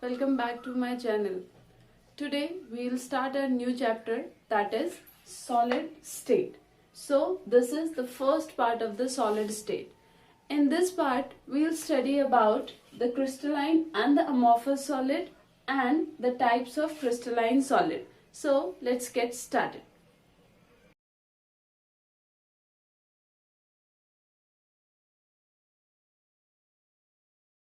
Welcome back to my channel. Today we'll start a new chapter, that is solid state. So this is the first part of the solid state. In this part we'll study about the crystalline and the amorphous solid and the types of crystalline solid. So let's get started.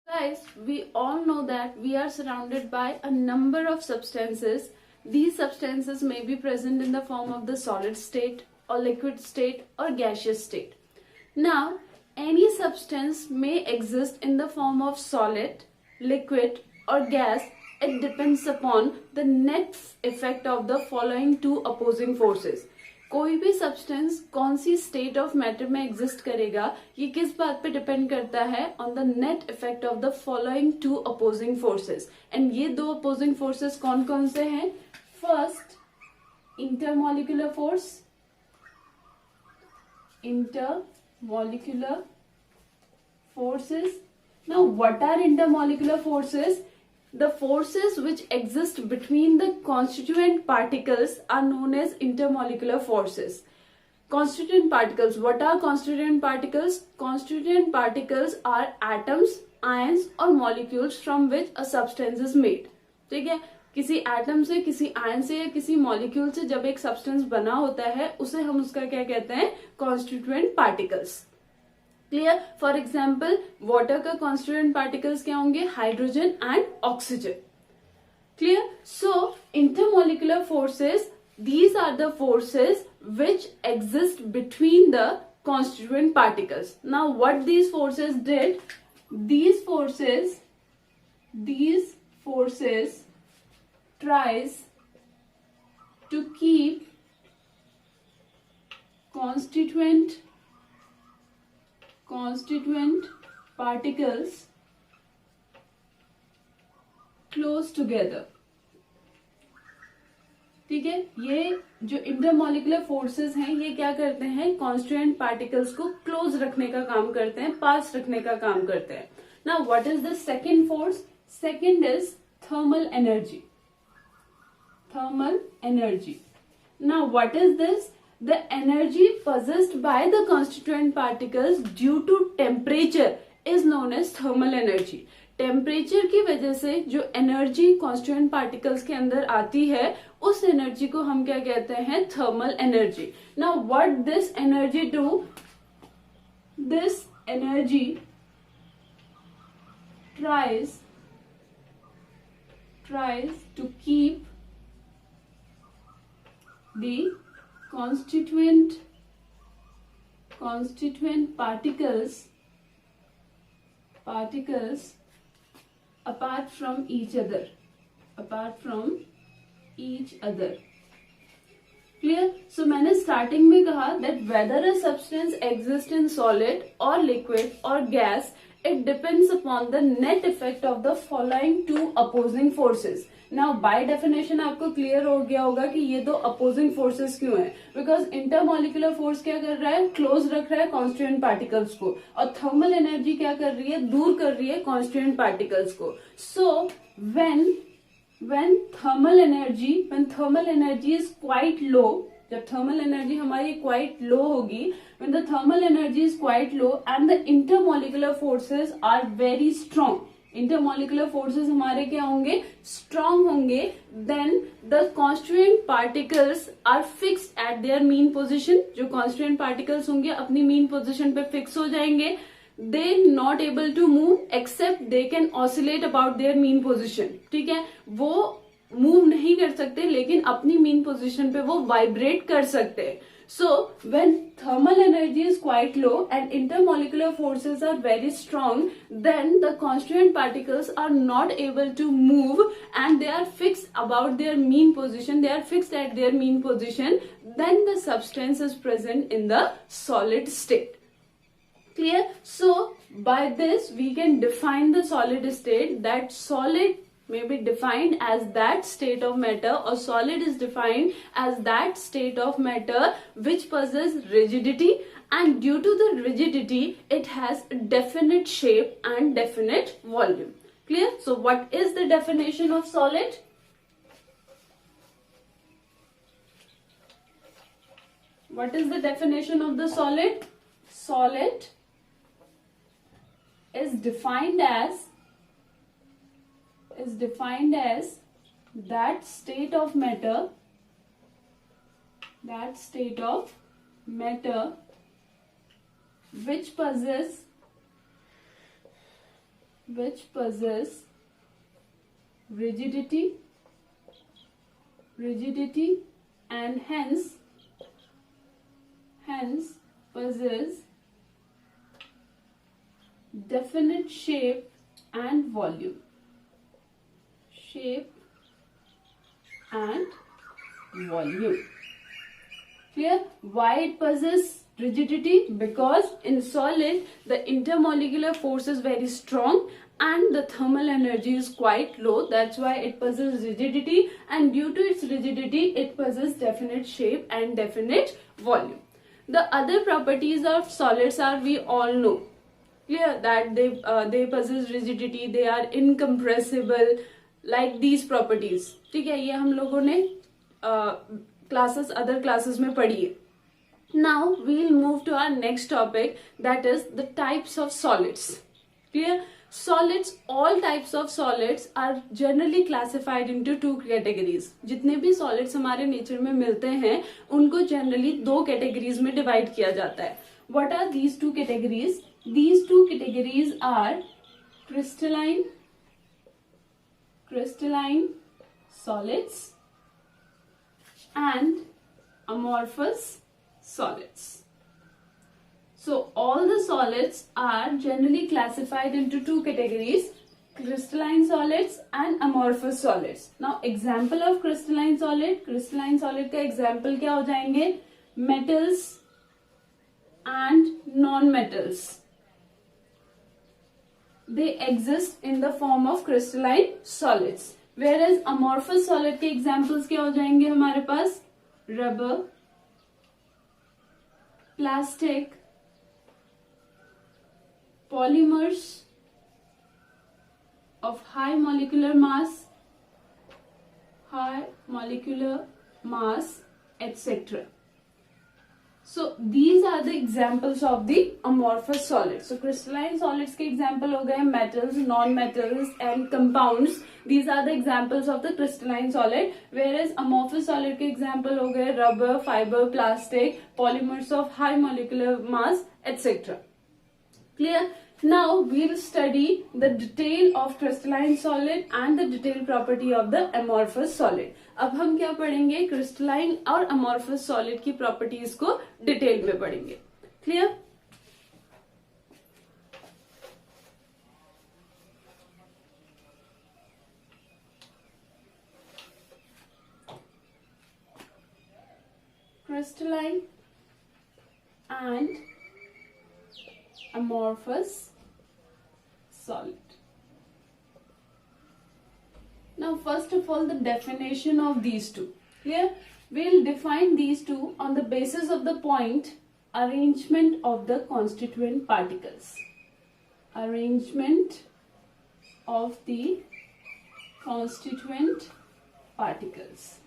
Guys, we all know that we are surrounded by a number of substances. These substances may be present in the form of the solid state or liquid state or gaseous state. Now, any substance may exist in the form of solid, liquid or gas. It depends upon the net effect of the following two opposing forces. कोई भी substance कौन सी state of matter में exist करेगा, ये किस बात पे डिपेंड करता है? On the net effect of the following two opposing forces. And ये दो अपोजिंग फोर्सेस कौन कौन से हैं? First, intermolecular force. Intermolecular forces. Now what are intermolecular forces? The forces which exist between the constituent particles are known as intermolecular forces. Constituent particles. What are constituent particles? Constituent particles are atoms, ions or molecules from which a substance is made. ठीक है, किसी atom से, किसी ion से या किसी molecule से जब एक सब्सटेंस बना होता है उसे हम उसका क्या कहते हैं? Constituent particles. Clear? For example water का कॉन्स्टिट्यूएंट पार्टिकल्स क्या होंगे? Hydrogen and oxygen. Clear? So intermolecular forces, these are the forces which exist between the constituent particles. Now what these forces did? These forces tries to keep constituent particles close together. ठीक है, ये जो intermolecular forces हैं ये क्या करते हैं? Constituent particles को क्लोज रखने का काम करते हैं, पास रखने का काम करते हैं. Now what is the second force? Second is thermal energy. Thermal energy. Now what is this? The energy possessed by the constituent particles due to temperature is known as thermal energy. Temperature की वजह से जो energy constituent particles के अंदर आती है उस energy को हम क्या कहते हैं? Thermal energy. Now what this energy do? This energy tries to keep the constituent particles apart from each other. Clear? So मैंने स्टार्टिंग में कहा that whether a substance exists in solid or liquid or gas, it depends upon the net effect of the following two opposing forces. Now by definition आपको clear हो गया होगा कि ये दो अपोजिंग फोर्सेस क्यों हैं. बिकॉज इंटरमॉलिक्यूलर फोर्स क्या कर रहा है? क्लोज रख रहा है कॉन्स्टिट्यूएंट पार्टिकल्स को, और थर्मल एनर्जी क्या कर रही है? दूर कर रही है कॉन्स्टिट्यूएंट पार्टिकल्स को. सो when thermal energy is quite low, जब थर्मल एनर्जी हमारी क्वाइट लो होगी, when the thermal energy is quite low and the intermolecular forces are very strong, intermolecular forces हमारे क्या होंगे? स्ट्रॉन्ग होंगे. Then the constituent particles are fixed at their mean position. जो constituent particles होंगे अपनी mean position पे fix हो जाएंगे. They not able to move except they can oscillate about their mean position. ठीक है, वो मूव नहीं कर सकते लेकिन अपनी मीन पोजीशन पे वो वाइब्रेट कर सकते हैं. So when thermal energy is quite low and intermolecular forces are very strong, then the constituent particles are not able to move and they are fixed about their mean position. They are fixed at their mean position. Then the substance is present in the solid state. Clear? So by this we can define the solid state, that solid may be defined as that state of matter, or solid is defined as that state of matter which possesses rigidity, and due to the rigidity it has definite shape and definite volume. Clear? So what is the definition of solid? What is the definition of the solid? Solid is defined as that state of matter which possess rigidity and hence possess definite shape and volume. Clear? Why it possesses rigidity? Because in solid the intermolecular force is very strong and the thermal energy is quite low. That's why it possesses rigidity, and due to its rigidity it possesses definite shape and definite volume. The other properties of solids are, we all know, clear, that they possess rigidity, they are incompressible, like these properties. ठीक है, ये हम लोगों ने other classes में पढ़ी है. Now we'll move to our next topic, that is the types of solids. Clear? Solids, all types of solids are generally classified into two categories. जितने भी solids हमारे nature में मिलते हैं उनको generally दो categories में divide किया जाता है. What are these two categories? These two categories are crystalline solids and amorphous solids. So all the solids are generally classified into two categories, crystalline solids and amorphous solids. Now example of crystalline solid का example क्या हो जाएंगे? Metals and non-metals. They exist in the form of crystalline solids. Whereas amorphous solid के examples क्या हो जाएंगे हमारे पास? Rubber, plastic, polymers of high molecular mass, etc. So these are the examples of the amorphous solids. So crystalline solids के example हो गए metals, non-metals and compounds. These are the examples of the crystalline solid. Whereas amorphous solid के example हो गए rubber, fiber, plastic, polymers of high molecular mass, etc. Clear? Now we'll study the detail of crystalline solid and the detailed property of the amorphous solid. अब हम क्या पढ़ेंगे? Crystalline और amorphous solid की properties को detail में पढ़ेंगे. Clear? Crystalline and amorphous solid. Now first of all, the definition of these two. Clear? We'll define these two on the basis of the point arrangement of the constituent particles. Arrangement of the constituent particles.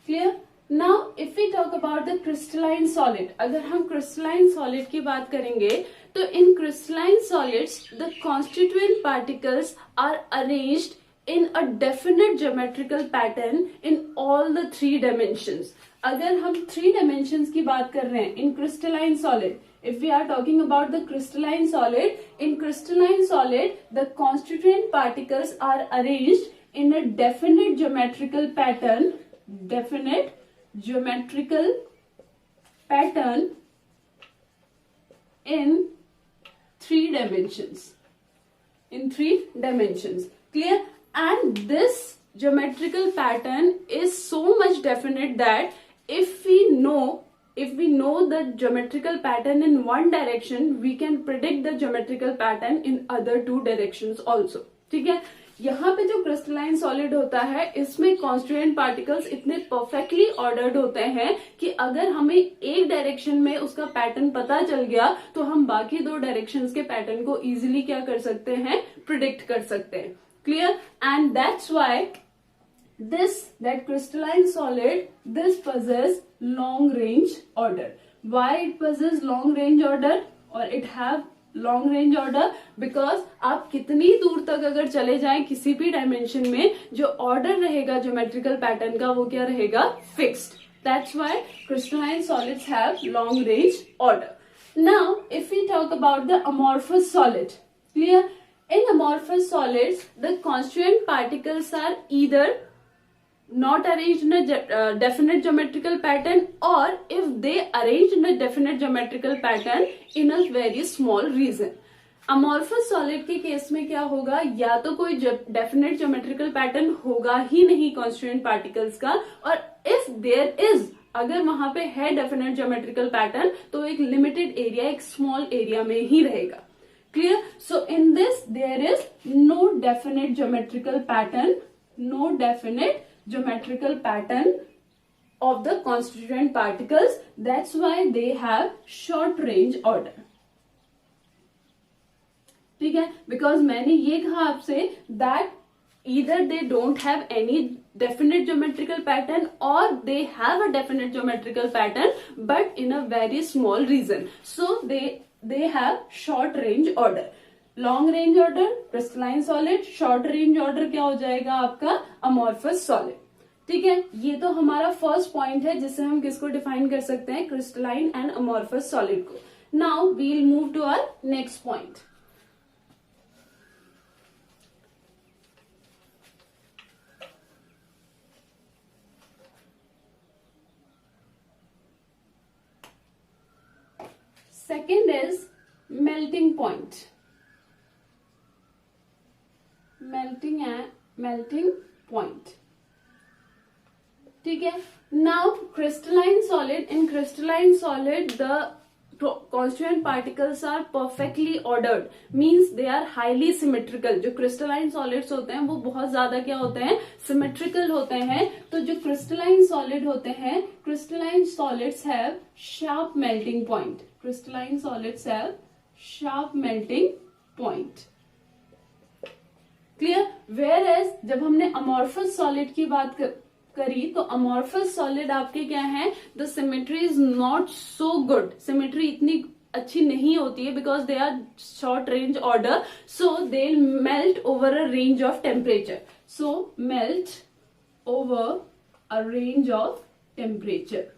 Clear? Now if we talk about the crystalline solid, अगर हम crystalline solid की बात करेंगे तो in crystalline solids the constituent particles are arranged in a definite geometrical pattern in all the three dimensions. अगर हम 3 dimensions की बात कर रहे हैं in crystalline solid, if we are talking about the crystalline solid, in crystalline solid the constituent particles are arranged in a definite geometrical pattern in 3 dimensions. Clear? And this geometrical pattern is so much definite that if we know the geometrical pattern in one direction, we can predict the geometrical pattern in other 2 directions also. ठीक है? यहाँ पे जो crystalline solid होता है इसमें constituent particles इतने perfectly ordered होते हैं कि अगर हमें एक डायरेक्शन में उसका पैटर्न पता चल गया तो हम बाकी दो डायरेक्शंस के पैटर्न को इजीली क्या कर सकते हैं, प्रिडिक्ट कर सकते हैं. Clear? And that's why that crystalline solid this possess long range order. Why it possess long range order or it have long range order? Because आप कितनी दूर तक अगर चले जाएं किसी भी डायमेंशन में, जो ऑर्डर रहेगा ज्योमेट्रिकल पैटर्न का वो क्या रहेगा, fixed. That's why crystalline solids have long range order. Now if we talk about the amorphous solid, clear? In amorphous solids the constituent particles are either not arranged in a definite geometrical pattern, or if they arranged in a definite geometrical pattern in a very small region. Amorphous solid के case में क्या होगा, या तो कोई definite geometrical pattern होगा ही नहीं constituent particles का, और इफ देयर इज, अगर वहां पे है डेफिनेट ज्योमेट्रिकल पैटर्न तो एक लिमिटेड एरिया, एक स्मॉल एरिया में ही रहेगा. Clear? So in this there is no definite geometrical pattern, no definite geometrical pattern of the constituent particles. That's why they have short range order. ठीक है? Because मैंने ये कहा आपसे that either they don't have any definite geometrical pattern or they have a definite geometrical pattern but in a very small region. So they have short range order. Long range order crystalline solid, short range order क्या हो जाएगा आपका, amorphous solid. ठीक है? ये तो हमारा first point है जिससे हम किसको डिफाइन कर सकते हैं, क्रिस्टलाइन एंड अमॉर्फस सॉलिड को. Now we will move to our next point. Second is melting point. melting point. ठीक है? Now crystalline solid, in crystalline solid the constituent particles are perfectly ordered, means they are highly symmetrical. जो crystalline solids होते हैं वो बहुत ज्यादा क्या होते हैं, symmetrical होते हैं. तो जो crystalline solid होते हैं, crystalline solids have sharp melting point. Crystalline solids have sharp melting point. Clear? Whereas जब हमने अमॉर्फस सॉलिड की बात करी तो अमॉर्फस सॉलिड आपके क्या है, the symmetry is not so good. Symmetry इतनी अच्छी नहीं होती है because they are short range order, so they melt over a range of temperature. So melt over a range of temperature.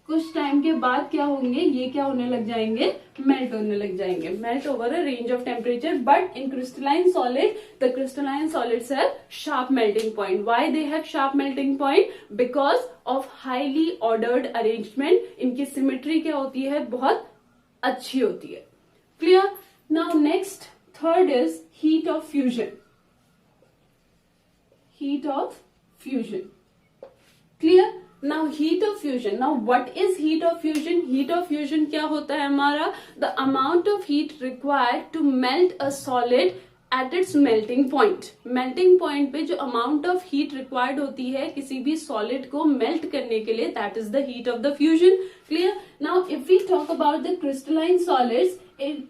कुछ टाइम के बाद क्या होंगे, ये क्या होने लग जाएंगे, मेल्ट होने लग जाएंगे. Melt over a range of temperature. But in crystalline solid the crystalline solids have sharp melting point. Why they have sharp melting point? Because of highly ordered arrangement. इनकी सिमेट्री क्या होती है, बहुत अच्छी होती है. Clear? Now next third is heat of fusion. Heat of fusion. Clear? Now heat of fusion. Now what is heat of fusion? Heat of fusion क्या होता है हमारा, the amount of heat required to melt a solid at its melting point. Melting point पे जो amount of heat required होती है किसी भी solid को melt करने के लिए, that is the heat of the fusion. Clear? Now if we talk about the crystalline solids,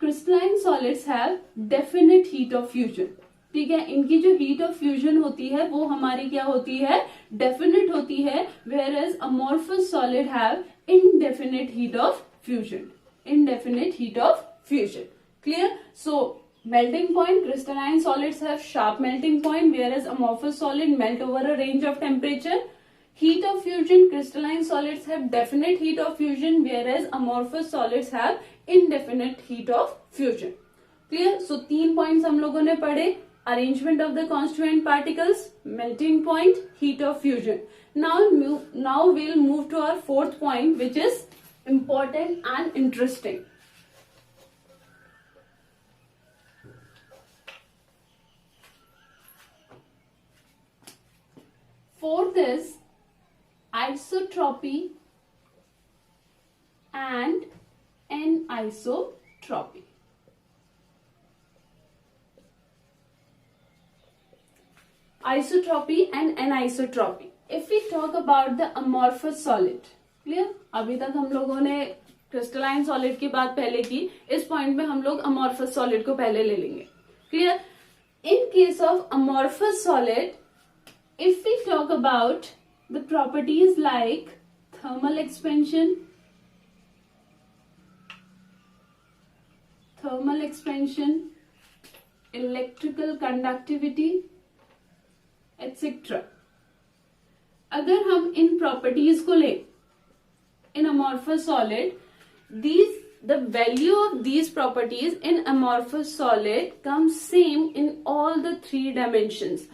crystalline solids have definite heat of fusion. ठीक है? इनकी जो हीट ऑफ फ्यूजन होती है वो हमारी क्या होती है, डेफिनेट होती है. Whereas amorphous solid have indefinite heat of fusion. Indefinite heat of fusion. Clear? So melting point, crystalline solids have sharp melting point, whereas amorphous solid melt over a range of temperature. Heat of fusion, crystalline solids have definite heat of fusion, whereas amorphous solids have indefinite heat of fusion. Clear? So 3 points हम लोगों ने पढ़े. Arrangement of the constituent particles, melting point, heat of fusion. Now we'll move to our fourth point, which is important and interesting. Fourth is isotropy and anisotropy. Isotropy and anisotropy. If we talk about the amorphous solid, clear, अभी तक हम लोगों ने crystalline solid की बात पहले की, इस पॉइंट में हम लोग अमॉर्फस सॉलिड को पहले ले लेंगे. Clear. In case of amorphous solid, if we talk about the properties like thermal expansion, electrical conductivity, etc. अगर हम इन प्रॉपर्टीज को लें in amorphous solid, the value of these properties in amorphous solid comes same in all the three dimensions.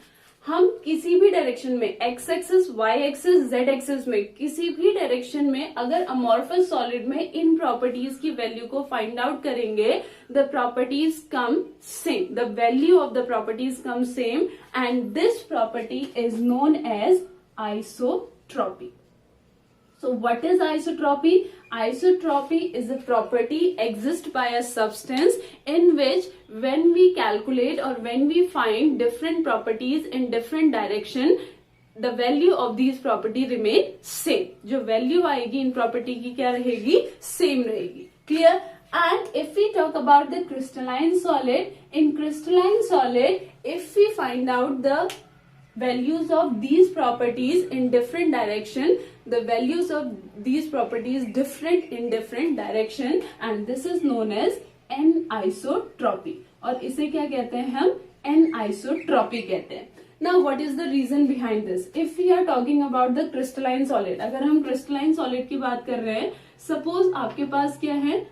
हम किसी भी direction में x axis, y axis, z axis में किसी भी डायरेक्शन में अगर अमॉर्फस सॉलिड में इन प्रॉपर्टीज की वैल्यू को फाइंड आउट करेंगे, the properties come same, the value of the properties come same, and this property is known as isotropy. So what is isotropy? Isotropy is a property exist by a substance in which when we calculate or when we find different properties in different direction, the value of these property remain same. जो value आएगी इन property की क्या रहेगी? Same रहेगी. Clear? And if we talk about the crystalline solid, in crystalline solid, if we find out the values of these properties in different direction, the values of these properties different in different direction, and this is known as anisotropy. और इसे क्या कहते हैं हम? anisotropy कहते हैं. Now what is the reason behind this? If we are talking about the crystalline solid, अगर हम crystalline solid की बात कर रहे हैं, suppose आपके पास क्या है?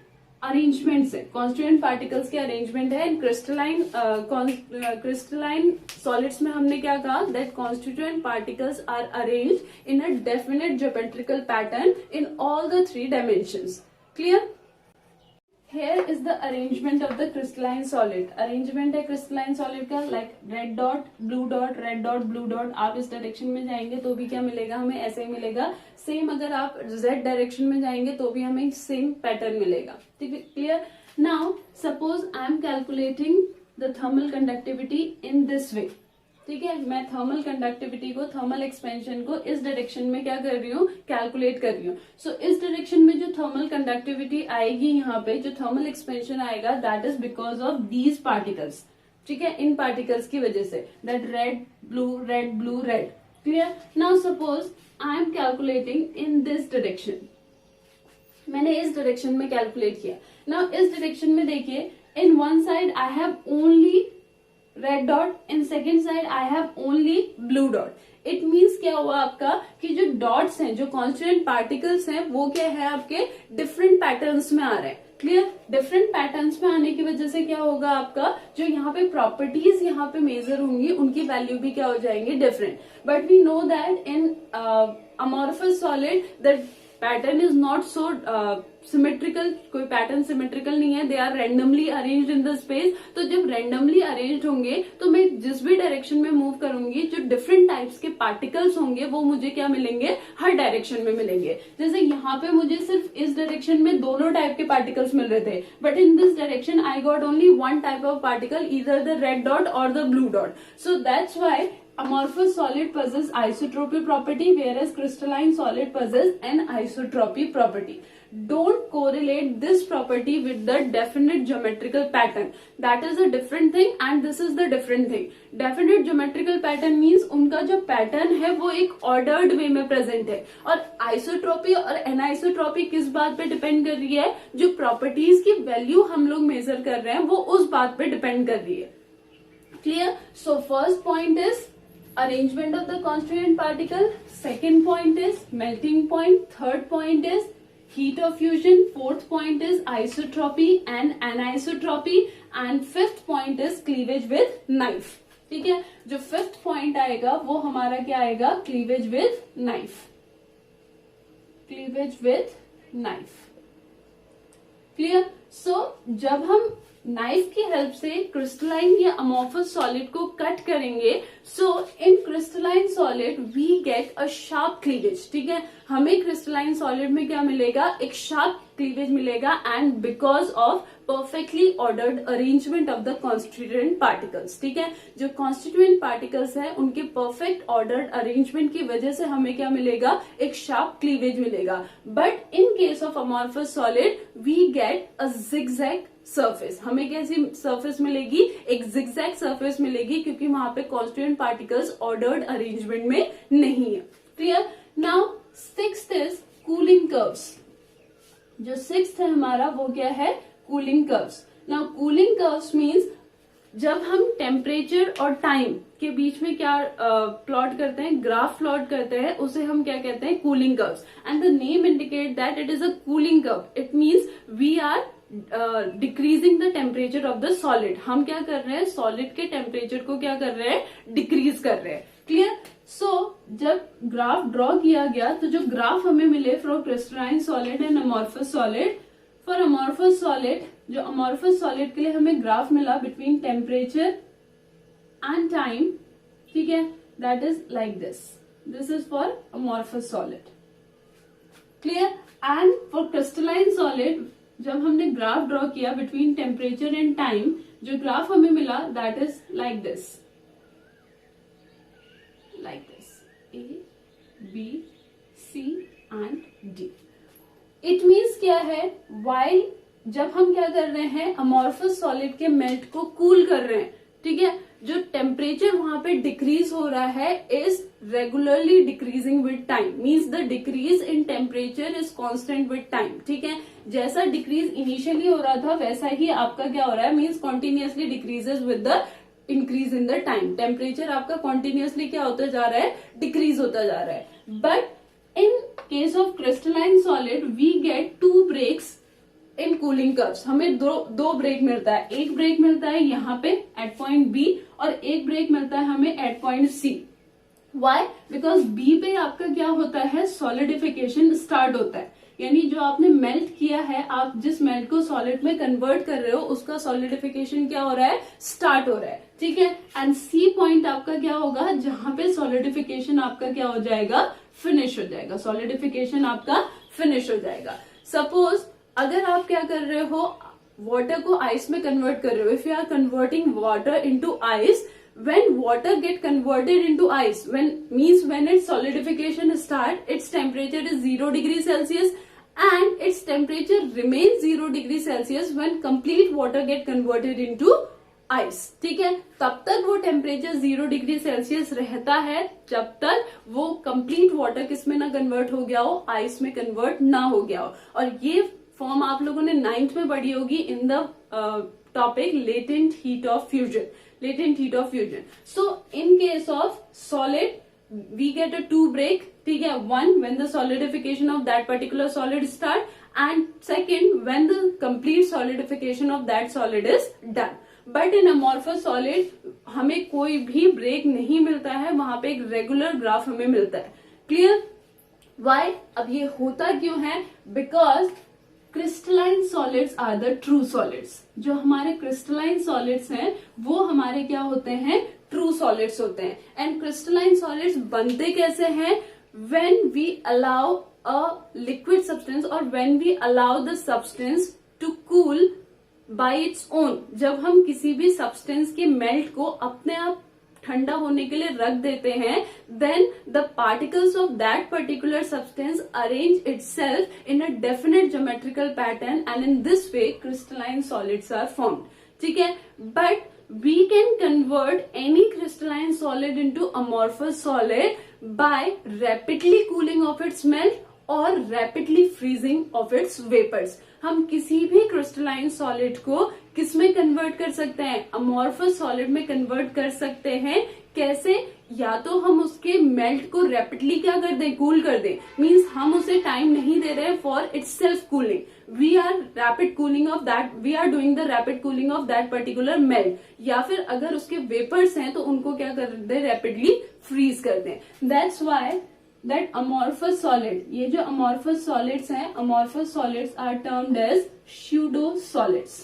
अरेंजमेंट है, कॉन्स्टिट्यूएंट पार्टिकल्स के अरेंजमेंट है. इन क्रिस्टलाइन सॉलिड्स में हमने क्या कहा? That constituent particles are arranged in a definite geometrical pattern in all the three dimensions. Clear. Here is the arrangement of the crystalline solid. Arrangement है crystalline solid का, like red dot, blue dot, red dot, blue dot. आप इस direction में जाएंगे तो भी क्या मिलेगा? हमें ऐसे ही मिलेगा. सेम अगर आप जेड डायरेक्शन में जाएंगे तो भी हमें सेम पैटर्न मिलेगा. ठीक है, clear. Now suppose I am calculating the thermal conductivity in this way. ठीक है, मैं थर्मल कंडक्टिविटी को, थर्मल एक्सपेंशन को इस डायरेक्शन में क्या कर रही हूँ? कैलकुलेट कर रही हूँ. सो इस डायरेक्शन में जो थर्मल कंडक्टिविटी आएगी, यहाँ पे जो थर्मल एक्सपेंशन आएगा, that is because of these particles. ठीक है, इन पार्टिकल्स की वजह से, that red blue red blue red. Clear. Now suppose I am calculating in this direction. मैंने इस डायरेक्शन में कैलकुलेट किया. नाउ इस डायरेक्शन में देखिए, in one side I have only red dot, in second side I have only blue dot. It means क्या हुआ आपका कि जो डॉट्स हैं, जो कॉन्स्टिट्यूएंट पार्टिकल्स हैं, वो क्या है? आपके डिफरेंट पैटर्न्स में आ रहे हैं. क्लियर. डिफरेंट पैटर्न्स में आने की वजह से क्या होगा आपका? जो यहाँ पे प्रॉपर्टीज यहाँ पे मेजर होंगी, उनकी वैल्यू भी क्या हो जाएंगी? Different. But we know that in amorphous solid the pattern is not so symmetrical. कोई पैटर्न सिमेट्रिकल नहीं है. They are randomly arranged in the space. तो जब रैंडमली अरेंज्ड होंगे तो मैं जिस भी डायरेक्शन में मूव करूंगी, जो डिफरेंट टाइप्स के पार्टिकल्स होंगे वो मुझे क्या मिलेंगे? हर डायरेक्शन में मिलेंगे. जैसे यहाँ पे मुझे सिर्फ इस डायरेक्शन में दोनों टाइप के पार्टिकल्स मिल रहे थे, but in this direction I got only one type of particle, either the red dot और the blue dot. So that's why amorphous solid possess isotropy property, whereas crystalline solid possess an anisotropy property. Don't correlate this property with the definite geometrical pattern. That is a different thing and this is the different thing. Definite geometrical pattern means उनका जो pattern है वो एक ordered way में present है, और isotropy और anisotropy किस बात पे depend कर रही है? जो properties की value हम लोग measure कर रहे हैं वो उस बात पे depend कर रही है. Clear? So first point is arrangement of the constituent particle. Second point is melting point. Third point is heat of fusion. Fourth point is isotropy and anisotropy. And fifth point is cleavage with knife. ठीक है, जो fifth point आएगा वो हमारा क्या आएगा? cleavage with knife. Cleavage with knife. Clear? So जब हम नाइफ की हेल्प से क्रिस्टलाइन या अमॉर्फस सॉलिड को कट करेंगे, so in crystalline solid we get a sharp cleavage. ठीक है, हमें क्रिस्टलाइन सॉलिड में क्या मिलेगा? एक शार्प क्लीवेज मिलेगा and because of perfectly ordered arrangement of the constituent particles. ठीक है, जो कॉन्स्टिट्यूएंट पार्टिकल्स है उनके परफेक्ट ऑर्डर्ड अरेंजमेंट की वजह से हमें क्या मिलेगा, एक शार्प क्लीवेज मिलेगा। But in case of amorphous solid we get a zigzag surface. हमें कैसी सरफेस मिलेगी, एक जिगजैग सरफेस मिलेगी, क्योंकि वहां पे कॉन्स्टिट्यूएंट पार्टिकल्स ऑर्डर्ड अरेंजमेंट में नहीं है। Clear. Now sixth is cooling curves. जो सिक्स्थ है हमारा वो क्या है, cooling curves. Now cooling curves means जब हम टेम्परेचर और टाइम के बीच में क्या प्लॉट करते हैं, ग्राफ प्लॉट करते हैं, उसे हम क्या कहते हैं, cooling curves. And the name indicate that it is a cooling curve. It means we are decreasing the temperature of the solid. हम क्या कर रहे हैं, सॉलिड के टेम्परेचर को क्या कर रहे हैं, डिक्रीज कर रहे हैं। क्लियर। सो जब ग्राफ ड्रॉ किया गया तो जो ग्राफ हमें मिले from crystalline solid and amorphous solid, for amorphous solid, जो अमॉर्फस सॉलिड के लिए हमें ग्राफ मिला बिटवीन टेम्परेचर एंड टाइम। ठीक है, that is like this. This is for amorphous solid. Clear. And for crystalline solid जब हमने ग्राफ ड्रॉ किया बिटवीन टेम्परेचर एंड टाइम, जो ग्राफ हमें मिला that is like this, like this, A, B, C and D. It means क्या है, while जब हम क्या कर रहे हैं, अमॉर्फस सॉलिड के मेल्ट को कूल कर रहे हैं, ठीक है, जो टेम्परेचर वहां पे डिक्रीज हो रहा है is regularly decreasing with time. Means the decrease in temperature is constant with time. ठीक है, जैसा डिक्रीज इनिशियली हो रहा था वैसा ही आपका क्या हो रहा है, means continuously decreases with the increase in the time. Temperature आपका कॉन्टिन्यूसली क्या होता जा रहा है, डिक्रीज होता जा रहा है। But in case of crystalline solid we get 2 breaks in cooling curves. हमें दो ब्रेक मिलता है। एक ब्रेक मिलता है यहाँ पे एट पॉइंट बी और एक ब्रेक मिलता है हमें at point C. Why? Because B पे आपका क्या होता है, सॉलिडिफिकेशन स्टार्ट होता है। यानी जो आपने मेल्ट किया है, आप जिस मेल्ट को सॉलिड में कन्वर्ट कर रहे हो उसका सॉलिडिफिकेशन क्या हो रहा है, स्टार्ट हो रहा है। ठीक है, एंड सी पॉइंट आपका क्या होगा, जहां पे सॉलिडिफिकेशन आपका क्या हो जाएगा, फिनिश हो जाएगा। सॉलिडिफिकेशन आपका फिनिश हो जाएगा। सपोज अगर आप क्या कर रहे हो, वाटर को आइस में कन्वर्ट कर रहे हो, if you are converting water into ice, when water get converted into ice, when its solidification start, its temperature is 0 degree Celsius and its temperature remains 0 degree Celsius when complete water get converted into ice. ठीक है, तब तक वो temperature 0 degree Celsius रहता है जब तक वो कंप्लीट वाटर किस में ना कन्वर्ट हो गया हो, आइस में कन्वर्ट ना हो गया हो। और ये फॉर्म आप लोगों ने 9th में पढ़ी होगी in the topic latent heat of fusion. latent heat of fusion. So in case of solid we get a 2 break. ठीक है, one when the solidification of that particular solid start and second when the complete solidification of that solid is done. But in amorphous solid हमें कोई भी break नहीं मिलता है, वहां पे एक रेगुलर ग्राफ हमें मिलता है। क्लियर? वाई? अब ये होता क्यों है, because crystalline solids are the true solids. जो हमारे क्रिस्टलाइन सॉलिड्स हैं वो हमारे क्या होते हैं, ट्रू सॉलिड्स होते हैं। एंड क्रिस्टलाइन सॉलिड्स बनते कैसे हैं, when we allow a liquid substance और when we allow the substance to cool by its own. जब हम किसी भी सब्सटेंस के मेल्ट को अपने आप ठंडा होने के लिए रख देते हैं, then the particles of that particular substance arrange itself in a definite geometrical pattern and in this way crystalline solids are formed. ठीक है, but we can convert any crystalline solid into amorphous solid by rapidly cooling of its melt और rapidly freezing of its vapors. हम किसी भी crystalline solid को किस में convert कर सकते हैं, अमॉर्फस सॉलिड में कन्वर्ट कर सकते हैं। कैसे? या तो हम उसके मेल्ट को रैपिडली क्या कर दें, कूल कर दें। मींस हम उसे टाइम नहीं दे रहे for its self cooling, we are rapid cooling of that, we are doing the rapid cooling of that particular melt. या फिर अगर उसके वेपर्स हैं तो उनको क्या कर दें, रैपिडली फ्रीज कर दें। That's why that amorphous solid, ये जो amorphous solids हैं, amorphous solids are termed as pseudo solids.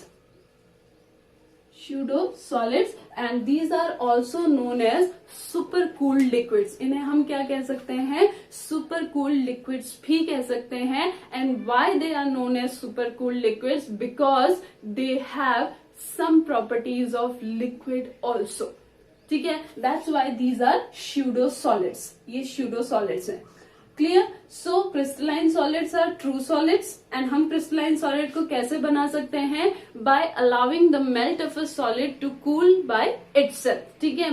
pseudo solids and these are also known as super cooled liquids. इन्हें हम क्या कह सकते हैं? super cooled liquids भी कह सकते हैं. And why they are known as super cooled liquids? Because they have some properties of liquid also. ठीक है, that's why these are pseudo solids. ये pseudo solids हैं. Clear? So crystalline solids are true solids and हम crystalline solid को कैसे बना सकते हैं? By allowing the melt of a solid to cool by itself. ठीक है,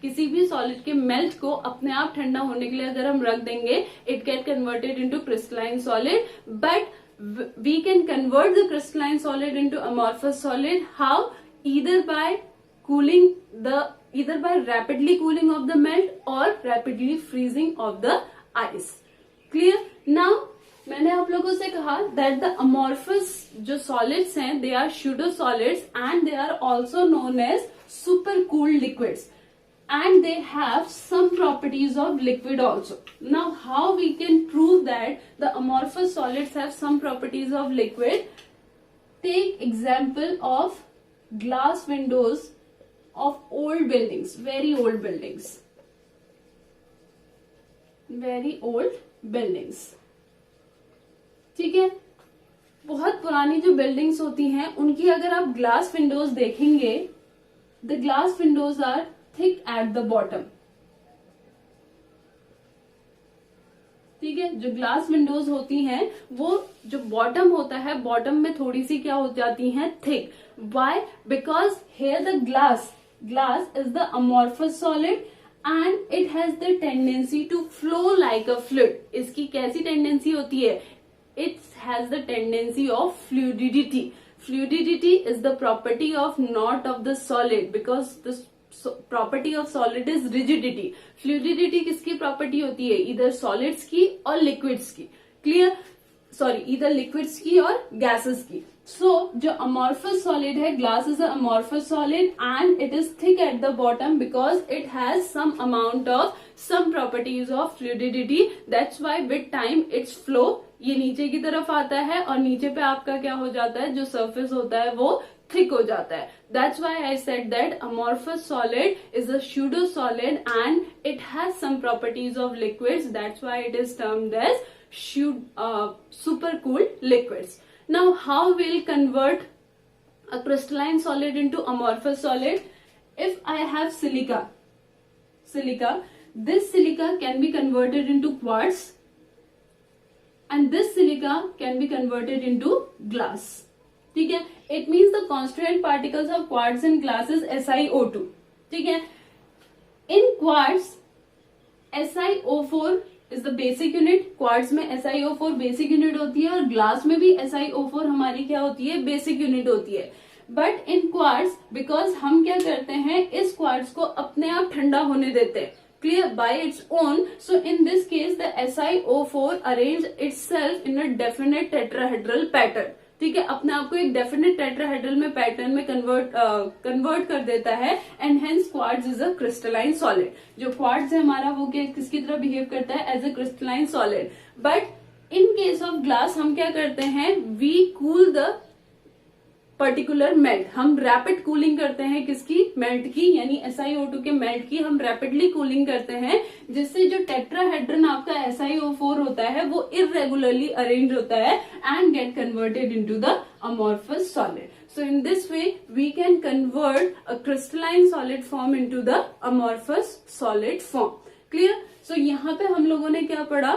किसी भी सॉलिड के मेल्ट को अपने आप ठंडा होने के लिए अगर हम रख देंगे, it get converted into crystalline solid. But we can convert the crystalline solid into amorphous solid. How? either by rapidly cooling of the melt or rapidly freezing of the ice. Clear? Now मैंने आप लोगों से कहा that the amorphous जो solids हैं they are pseudo solids and they are also known as super cooled liquids and they have some properties of liquid also. Now how we can prove that the amorphous solids have some properties of liquid? Take example of glass windows of old buildings, very old buildings. ठीक है, बहुत पुरानी जो buildings होती हैं उनकी अगर आप ग्लास विंडोज देखेंगे, the glass windows are thick at the bottom. ठीक है, जो ग्लास विंडोज होती हैं वो जो बॉटम होता है, बॉटम में थोड़ी सी क्या हो जाती हैं? Thick. Why? Because here the glass is the amorphous solid and it has the tendency to flow like a fluid. इसकी कैसी टेंडेंसी होती है? It has the tendency of fluidity. Fluidity is the property of not of the solid because the property of solid is rigidity. Fluidity किसकी property होती है? Either solids की और liquids की. Clear? Sorry, either liquids की और gases की. So, जो amorphous solid है, glass is an amorphous solid and it is thick at the bottom because it has some amount of some properties of fluidity. That's why with time its flow ये नीचे की तरफ आता है और नीचे पे आपका क्या हो जाता है? जो surface होता है वो thick हो जाता है. That's why I said that amorphous solid is a pseudo solid and it has some properties of liquids. That's why it is termed as super cooled liquids. Now, how we'll convert a crystalline solid into amorphous solid? If I have silica, this silica can be converted into quartz and this silica can be converted into glass. ठीक है, it means the constituent particles of quartz and glass is SiO2. ठीक है, in quartz SiO4 is the basic unit. Quartz में SiO4 basic unit होती है और glass में भी SiO4 हमारी क्या होती है? बेसिक यूनिट होती है. बट इन क्वार्ट्ज बिकॉज हम क्या करते हैं, इस क्वार्ट्ज को अपने आप ठंडा होने देते हैं. Clear? By its own. So in this case the SiO4 arrange itself in a definite tetrahedral pattern. ठीक है, अपने आप को एक डेफिनेट टेट्राहेड्रल में पैटर्न में कन्वर्ट कर देता है and hence quartz is a crystalline solid. जो क्वार्ट्ज है हमारा वो किसकी तरह बिहेव करता है? As a crystalline solid. But in case of glass हम क्या करते हैं? We cool the particular melt. हम रैपिड कूलिंग करते हैं किसकी? मेल्ट की, यानी SiO2 के मेल्ट की हम रैपिडली कूलिंग करते हैं जिससे जो टेट्राहेड्रन आपका SiO4 होता है वो इरेगुलरली अरेंज होता है and gate converted into the amorphous solid. So in this way we can convert a crystalline solid form into the amorphous solid form. Clear? So यहाँ पे हम लोगों ने क्या पढ़ा?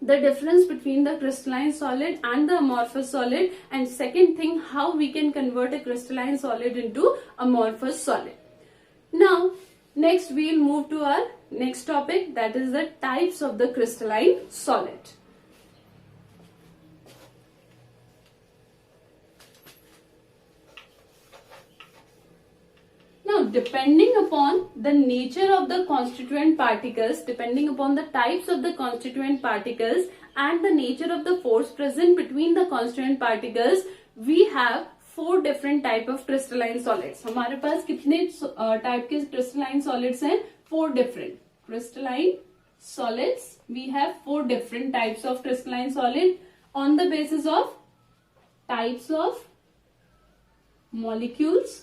The difference between the crystalline solid and the amorphous solid, and second thing how we can convert a crystalline solid into amorphous solid. Now next we'll move to our next topic, that is the types of the crystalline solid. Now, depending upon the nature of the constituent particles, depending upon the types of the constituent particles and the nature of the force present between the constituent particles, we have 4 different type of crystalline solids. हमारे पास कितने type के crystalline solids हैं? 4 different crystalline solids. We have 4 different types of crystalline solid on the basis of types of molecules,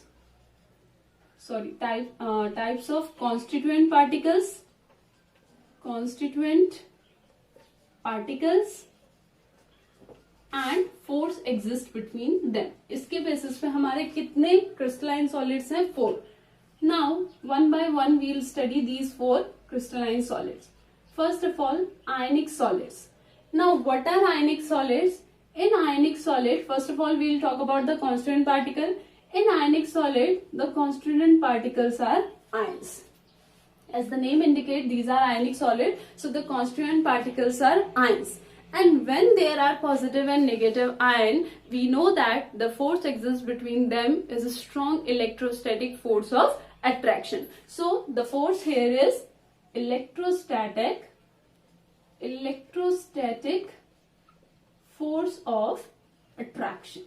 types of constituent particles and force exist between them. इसके basis पे हमारे कितने crystalline solids हैं? 4. Now one by one we'll study these 4 crystalline solids. First of all, ionic solids. Now, what are ionic solids? In ionic solid, first of all, we'll talk about the constituent particle. In ionic solid, the constituent particles are ions. As the name indicates, these are ionic solid. So, the constituent particles are ions. And when there are positive and negative ion, we know that the force exists between them is a strong electrostatic force of attraction. So, the force here is electrostatic force of attraction.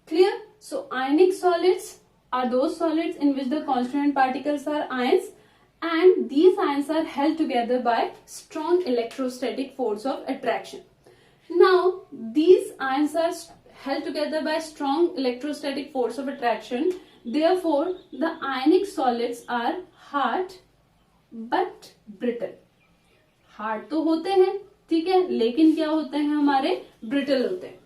Clear? So ionic solids are those solids in which the constituent particles are ions, and these ions are held together by strong electrostatic force of attraction. Now these ions are held together by strong electrostatic force of attraction. Therefore, the ionic solids are hard but brittle. Hard तो होते हैं, ठीक है, लेकिन क्या होते हैं? हमारे ब्रिटल होते हैं.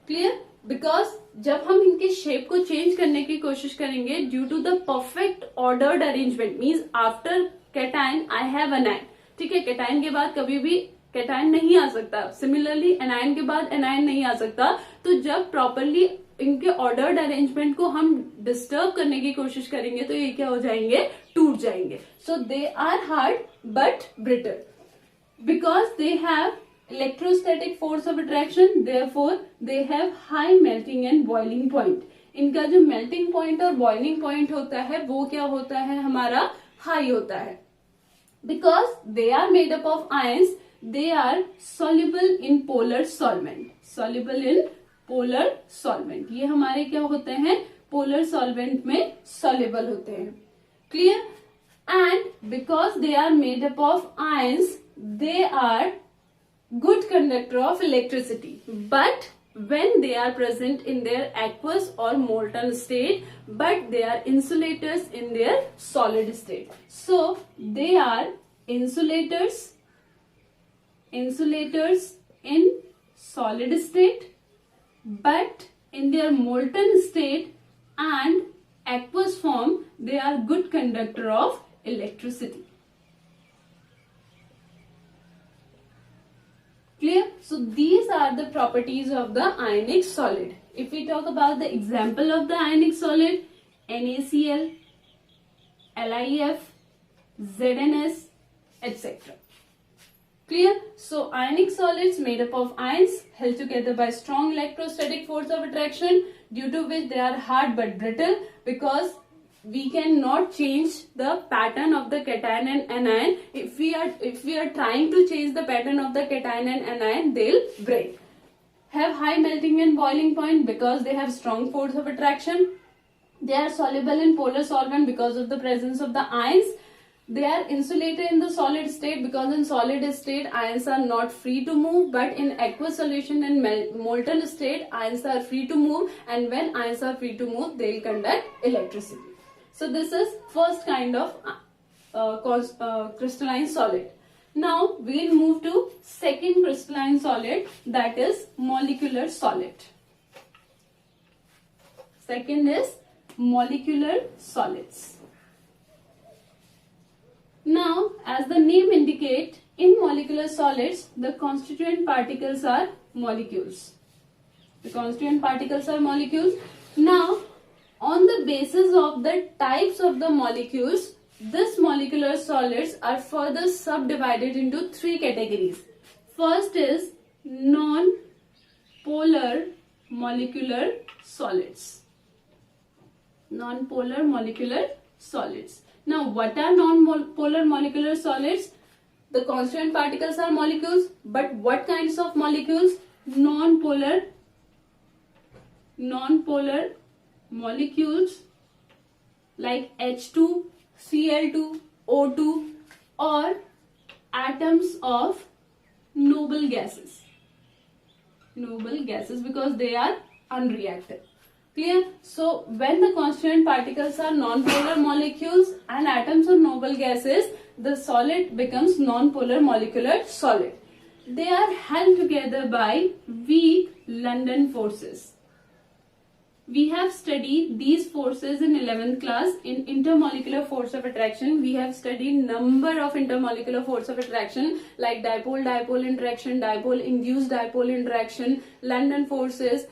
क्लियर? बिकॉज जब हम इनके शेप को चेंज करने की कोशिश करेंगे, due to the perfect ordered arrangement, means after cation I have anion. ठीक है, कैटायन के बाद कभी भी कैटायन नहीं आ सकता. सिमिलरली एनायन के बाद एनायन नहीं आ सकता. तो जब प्रॉपरली इनके ऑर्डर्ड अरेंजमेंट को हम डिस्टर्ब करने की कोशिश करेंगे तो ये क्या हो जाएंगे? टूट जाएंगे. So they are hard but brittle because they have electrostatic force of attraction. Therefore they have high melting and boiling point. इनका जो मेल्टिंग पॉइंट और बॉइलिंग पॉइंट होता है वो क्या होता है? हमारा हाई होता है. Because they are made up of ions, they are soluble in polar solvent. Soluble in polar solvent. ये हमारे क्या होते हैं? पोलर सॉल्वेंट में soluble होते हैं. Clear? And because they are made up of ions, they are good conductor of electricity. But when they are present in their aqueous or molten state, but they are insulators in their solid state. So they are insulators in solid state, but in their molten state and aqueous form they are good conductor of electricity. Clear? So these are the properties of the ionic solid. If we talk about the example of the ionic solid, NaCl, LiF, ZnS, etc. Clear? So ionic solids made up of ions held together by strong electrostatic force of attraction, due to which they are hard but brittle, because we cannot change the pattern of the cation and anion. If we are trying to change the pattern of the cation and anion, they'll break. Have high melting and boiling point because they have strong force of attraction. They are soluble in polar solvent because of the presence of the ions. They are insulated in the solid state because in solid state ions are not free to move, but in aqueous solution and molten state ions are free to move, and when ions are free to move they will conduct electricity. So this is first kind of crystalline solid. Now we will move to second crystalline solid, that is molecular solid. Second is molecular solids. Now, as the name indicates, in molecular solids, the constituent particles are molecules. The constituent particles are molecules. Now, on the basis of the types of the molecules, this molecular solids are further subdivided into 3 categories. First is non-polar molecular solids. Non-polar molecular solids. Now, what are non-polar molecular solids? The constituent particles are molecules, but what kinds of molecules? Non-polar molecules like H2, Cl2, O2, or atoms of noble gases. Noble gases because they are unreactive. Clear? So when the constituent particles are non-polar molecules and atoms or noble gases, the solid becomes non-polar molecular solid. They are held together by weak London forces. We have studied these forces in 11th class. In intermolecular force of attraction, we have studied number of intermolecular force of attraction like dipole-dipole interaction, dipole-induced dipole interaction, London forces,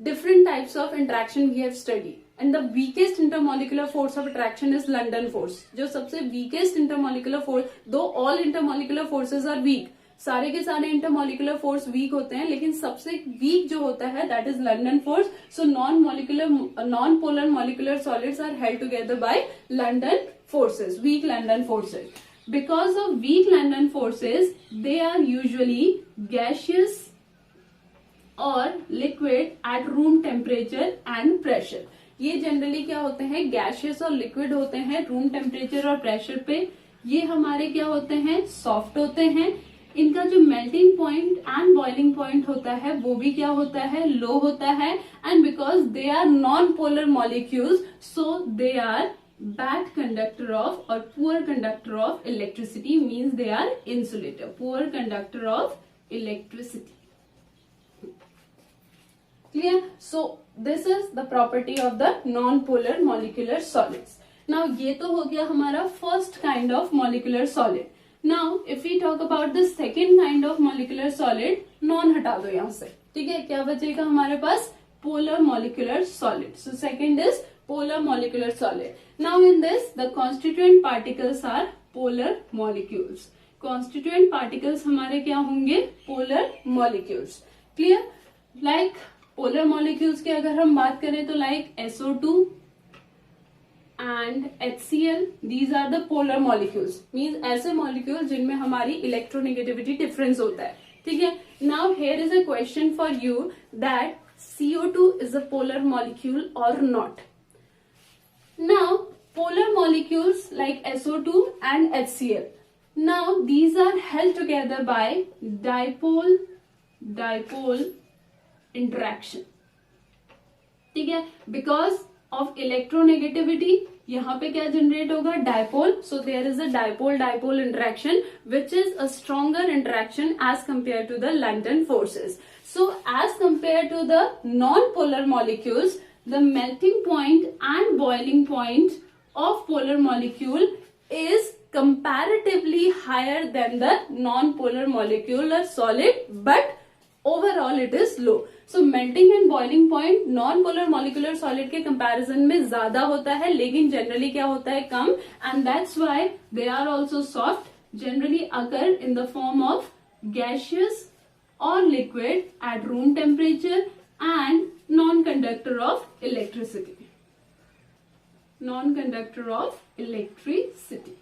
different types of interaction we have studied. And the weakest intermolecular force of attraction is London force. जो सबसे weakest intermolecular force, though all intermolecular forces are weak, सारे के सारे intermolecular force week होते हैं, लेकिन सबसे week जो होता है that is London force. So non polar molecular solids are held together by London forces, weak London forces. Because of weak London forces they are usually gaseous और liquid at room temperature and pressure. ये generally क्या होते हैं, gaseous और liquid होते हैं room temperature और pressure पे. ये हमारे क्या होते हैं, सॉफ्ट होते हैं. इनका जो melting point and boiling point होता है वो भी क्या होता है, लो होता है. And because they are non polar molecules, so they are bad conductor of और poor conductor of electricity, means they are insulator, poor conductor of electricity. Clear? So this is the property of the non polar molecular solids. Now ये तो हो गया हमारा first kind of molecular solid. Now, if we talk about the second kind of molecular solid, non हटा दो यहां से, ठीक है. क्या बचेगा हमारे पास, polar molecular solid. So second is polar molecular solid. Now in this, the constituent particles are polar molecules. Constituent particles हमारे क्या होंगे, polar molecules. Clear? Like polar molecules की अगर हम बात करें तो like SO2 and HCl, these are the polar molecules, means ऐसे molecules जिनमें हमारी electronegativity difference होता है, ठीक है. Now here is a question for you that CO2 is a polar molecule or not. Now polar molecules like SO2 and HCl, now these are held together by dipole interaction, ठीक है. Because of electronegativity यहाँ पे क्या generate होगा, dipole. So there is a dipole dipole interaction which is a stronger interaction as compare to the London forces. So as compare to the non polar molecules, the melting point and boiling point of polar molecule is comparatively higher than the non-polar molecular solid, but overall it is low. So melting and boiling point non-polar molecular solid के comparison में ज्यादा होता है, लेकिन generally क्या होता है, कम. And that's why they are also soft, generally occur in the form of gaseous or liquid at room temperature and non-conductor of electricity. Non-conductor of electricity.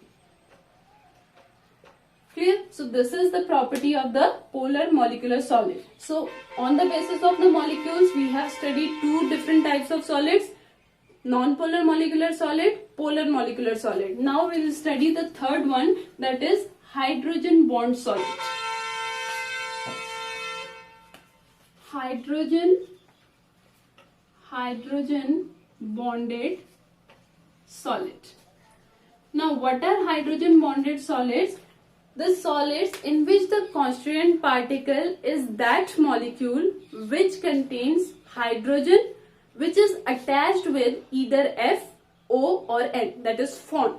Clear? So this is the property of the polar molecular solid. So on the basis of the molecules, we have studied two different types of solids: non-polar molecular solid, polar molecular solid. Now we will study the third one, that is hydrogen bond solid. Hydrogen bonded solid. Now what are hydrogen bonded solids? The solids in which the constituent particle is that molecule which contains hydrogen which is attached with either F, O or N, that is Fon.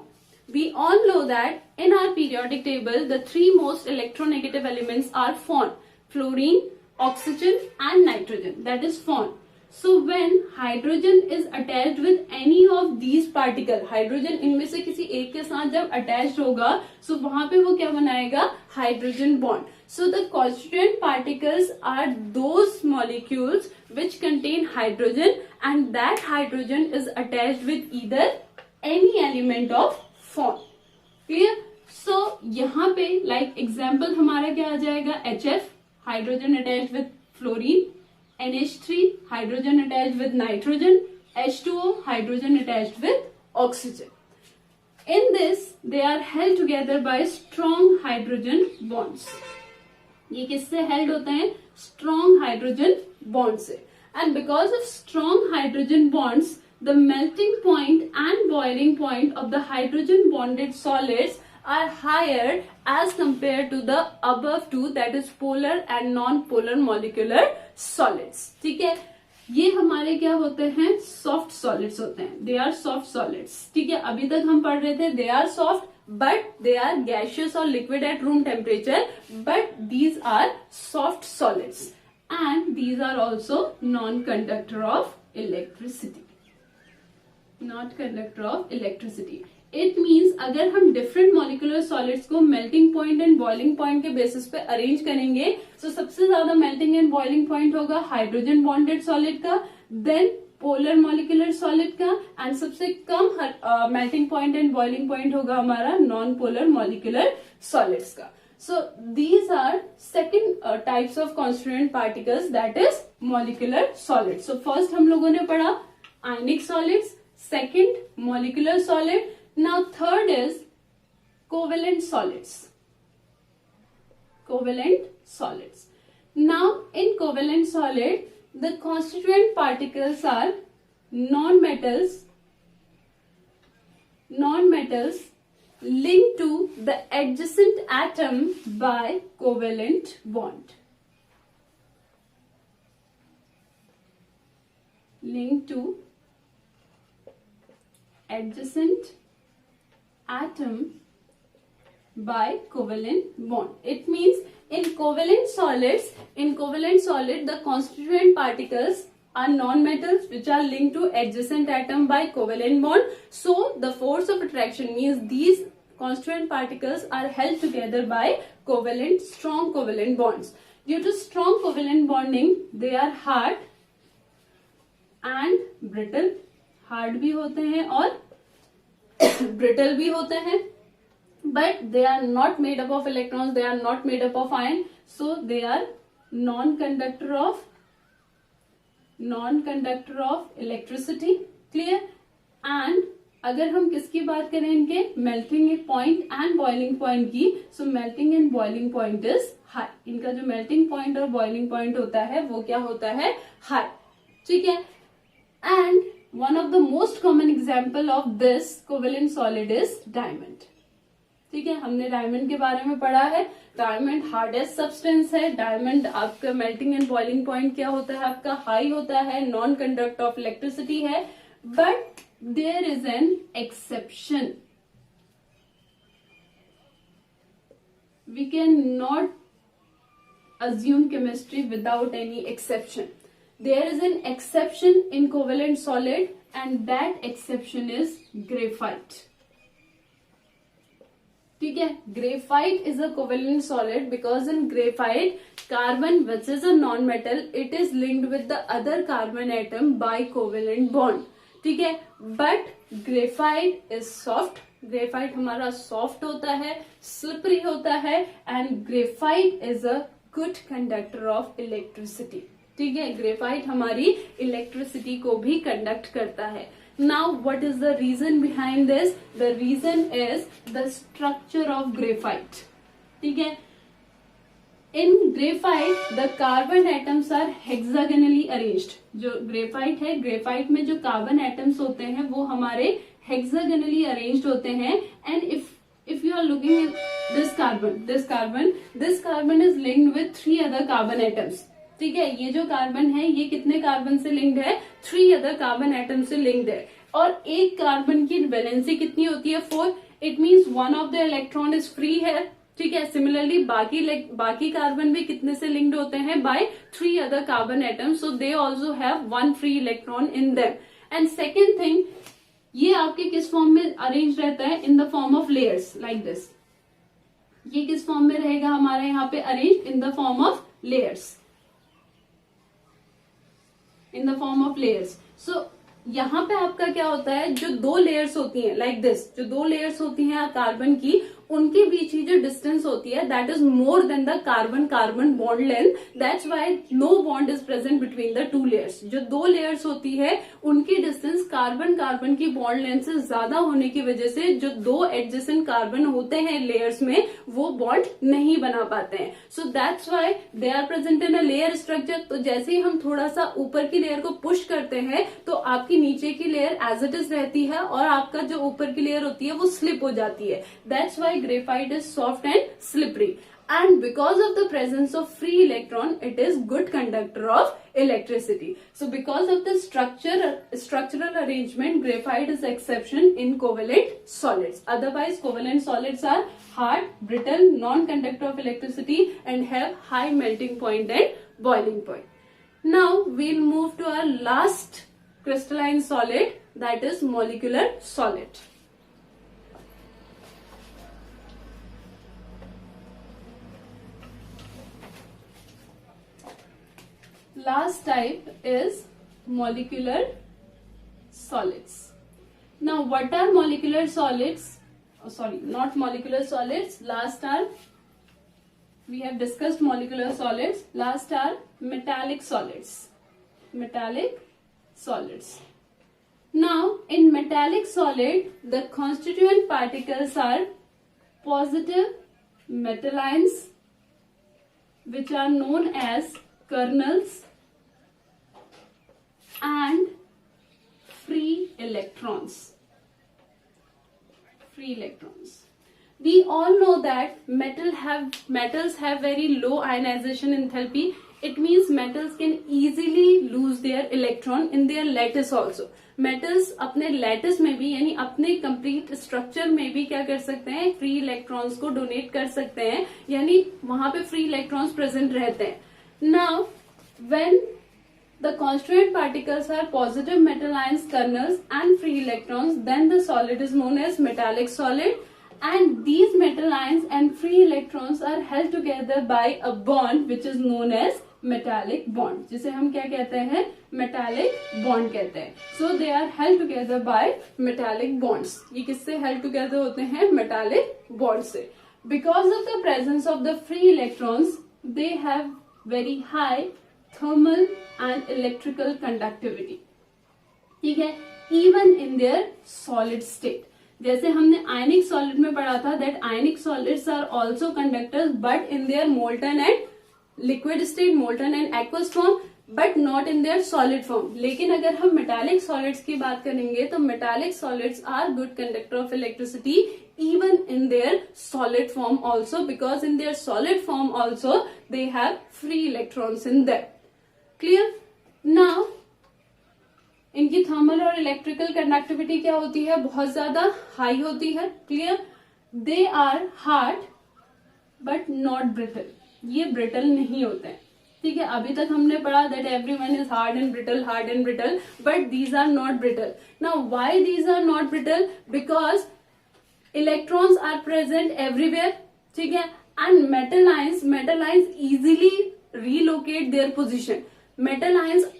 We all know that in our periodic table the three most electronegative elements are Fon: fluorine, oxygen and nitrogen, that is Fon. So when hydrogen is attached with any of these particle, hydrogen इनमें से किसी एक के साथ जब attached होगा, so वहां पे वो क्या बनाएगा, hydrogen bond. So the constituent particles are those molecules which contain hydrogen and that hydrogen is attached with either any element of Fon. Clear? So यहाँ पे like example हमारा क्या आ जाएगा, HF, hydrogen attached with fluorine, NH3, hydrogen attached with nitrogen, H2O, hydrogen attached with oxygen. In this, they are held together by strong hydrogen bonds. ये किससे held होते हैं, strong hydrogen bonds से. and because of strong hydrogen bonds, the melting point and boiling point of the hydrogen bonded solids are higher as compared to the above two, that is polar and non-polar molecular solids. ठीक है, ये हमारे क्या होते हैं, soft solids होते हैं, they are soft solids. ठीक है, अभी तक हम पढ़ रहे थे they are soft but they are gaseous or liquid at room temperature, but these are soft solids and these are also non-conductor of electricity. Not conductor of electricity. It means अगर हम different molecular solids को melting point and boiling point के basis पे arrange करेंगे, तो सबसे ज्यादा melting and boiling point होगा hydrogen bonded solid का, then polar molecular solid का, and सबसे कम melting point and boiling point होगा हमारा non-polar molecular solids का. So these are second types of constituent particles, that is molecular solids. So first हम लोगों ने पढ़ा ionic solids, second molecular solid. Now third is covalent solids. Covalent solids. Now in covalent solid, the constituent particles are non-metals linked to the adjacent atom by covalent bond. Linked to adjacent atom by covalent bond. It means in covalent solid, the constituent particles are non-metals which are linked to adjacent atom by covalent bond. So the force of attraction means these constituent particles are held together by strong covalent bonds. Due to strong covalent bonding, they are hard and brittle. Hard भी होते हैं और brittle भी होते हैं, but they are not made up of electrons, they are not made up of ion, so they are non-conductor of electricity. Clear? And अगर हम किसकी बात करें, इनके melting point and boiling point की, so melting and boiling point is high. इनका जो melting point और boiling point होता है वो क्या होता है, high. ठीक है, and one of the most common example of this covalent solid is diamond. ठीक है, हमने डायमंड के बारे में पढ़ा है. डायमंड हार्डेस्ट सब्सटेंस है. डायमंड आपका मेल्टिंग एंड बॉइलिंग पॉइंट क्या होता है, आपका हाई होता है, नॉन कंडक्टर ऑफ इलेक्ट्रिसिटी है. But there is an exception. We can not assume chemistry without any exception. There is an exception in covalent solid, and that exception is graphite. ठीक है, graphite is a covalent solid because in graphite carbon, which is a non-metal, it is linked with the other carbon atom by covalent bond. ठीक है, but graphite is soft. graphite हमारा soft होता है, slippery होता है, and graphite is a good conductor of electricity. ठीक है, graphite हमारी इलेक्ट्रिसिटी को भी कंडक्ट करता है. Now what is the reason behind this? The reason is the structure of graphite. ठीक है, in graphite the carbon atoms are hexagonally arranged. जो ग्रेफाइट है, ग्रेफाइट में जो कार्बन एटम्स होते हैं वो हमारे हेक्सागोनली अरेंज्ड होते हैं. And if you are looking at this carbon is linked with 3 other carbon atoms. ठीक है, ये जो कार्बन है ये कितने कार्बन से लिंक्ड है, 3 अदर कार्बन एटम से लिंक्ड है. और एक कार्बन की वैलेंसी कितनी होती है, 4. It means 1 of the electron is free है. ठीक है, सिमिलरली बाकी कार्बन भी कितने से लिंक्ड होते हैं, by 3 other carbon atom. So they also have 1 free electron in them. And second thing, ये आपके किस फॉर्म में अरेंज रहता है, in the form of layers like this. ये किस फॉर्म में रहेगा हमारे यहाँ पे arrange, in the form of layers. In the form of layers. So यहाँ पे आपका क्या होता है, जो 2 लेयर्स होती हैं लाइक दिस, जो 2 लेयर्स होती हैं कार्बन की, उनके बीच ही जो डिस्टेंस होती है that is more than the carbon carbon bond length, that's why no bond is present between the two layers. जो दो लेयर्स होती है उनकी डिस्टेंस कार्बन कार्बन की बॉन्ड लेंथ से ज्यादा होने की वजह से जो दो एडजेसेंट कार्बन होते हैं लेयर्स में वो बॉन्ड नहीं बना पाते हैं। So that's why they are present in a layer structure. तो जैसे ही हम थोड़ा सा ऊपर की लेयर को पुश करते हैं तो आपकी नीचे की लेयर एज इट इज रहती है और आपका जो ऊपर की लेयर होती है वो स्लिप हो जाती है। That's why graphite is soft and slippery, and because of the presence of free electron it is good conductor of electricity. So because of the structural arrangement, graphite is exception in covalent solids. Otherwise covalent solids are hard, brittle, non-conductor of electricity and have high melting point and boiling point. Now we'll move to our last crystalline solid, that is molecular solid. Last type is molecular solids. Now what are molecular solids? Oh, sorry, not molecular solids. Last are, we have discussed molecular solids. Last are metallic solids. Metallic solids. Now in metallic solid the constituent particles are positive metal ions which are known as kernels and free electrons. Free electrons. We all know that metals have very low ionization enthalpy. It means metals can easily lose their electron in their lattice also. Metals अपने lattice में भी यानी अपने complete structure में भी क्या कर सकते हैं, free electrons को donate कर सकते हैं, यानी वहां पे free electrons present रहते हैं. Now when the constituent particles are positive metal ions, kernels and free electrons, then the solid is known as metallic solid, and these metal ions and free electrons are held together by a bond which is known as metallic bond, जिसे हम क्या कहते हैं, metallic bond कहते हैं. So they are held together by metallic bonds. ये किससे held together होते हैं, metallic bonds से. Because of the presence of the free electrons they have very high thermal and electrical conductivity. ठीक है, even in their solid state. जैसे हमने आयनिक solid में पढ़ा था that ionic solids are also conductors but in their molten and liquid state, molten and aqueous form, but not in their solid form. लेकिन अगर हम metallic solids की बात करेंगे तो metallic solids are good conductor of electricity even in their solid form also, because in their solid form also they have free electrons in them. Clear? Now इनकी thermal और electrical conductivity क्या होती है, बहुत ज्यादा हाई होती है. Clear? They are hard but not brittle. ये ब्रिटल नहीं होते हैं. ठीक है, अभी तक हमने पढ़ा that everyone is hard and brittle, but these are not brittle. Now why these are not brittle? Because electrons are present everywhere. ठीक है, and metal ions easily relocate their position. Metal ions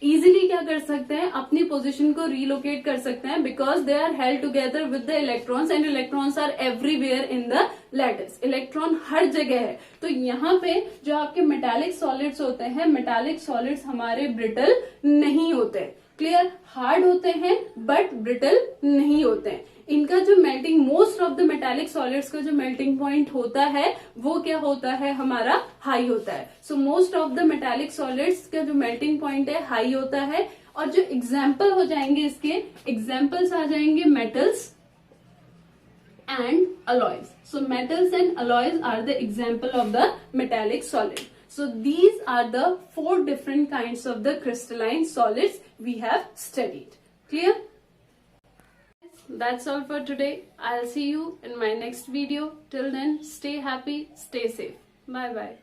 easily क्या कर सकते हैं, अपनी position को relocate कर सकते हैं, because they are held together with the electrons and electrons are everywhere in the lattice. Electron हर जगह है. तो यहाँ पे जो आपके मेटालिक सॉलिड्स होते हैं, मेटालिक सॉलिड्स हमारे ब्रिटल नहीं होते. क्लियर? हार्ड होते हैं बट ब्रिटल नहीं होते हैं. इनका जो melting, most of the metallic solids का जो मेल्टिंग पॉइंट होता है वो क्या होता है, हमारा हाई होता है. So most of the metallic solids का जो मेल्टिंग पॉइंट है हाई होता है. और जो एग्जाम्पल हो जाएंगे, इसके एग्जाम्पल्स आ जाएंगे metals and alloys. So metals and alloys are the example of the metallic solid. So these are the 4 different kinds of the crystalline solids we have studied. Clear? That's all for today. I'll see you in my next video. Till then, stay happy, stay safe. Bye bye.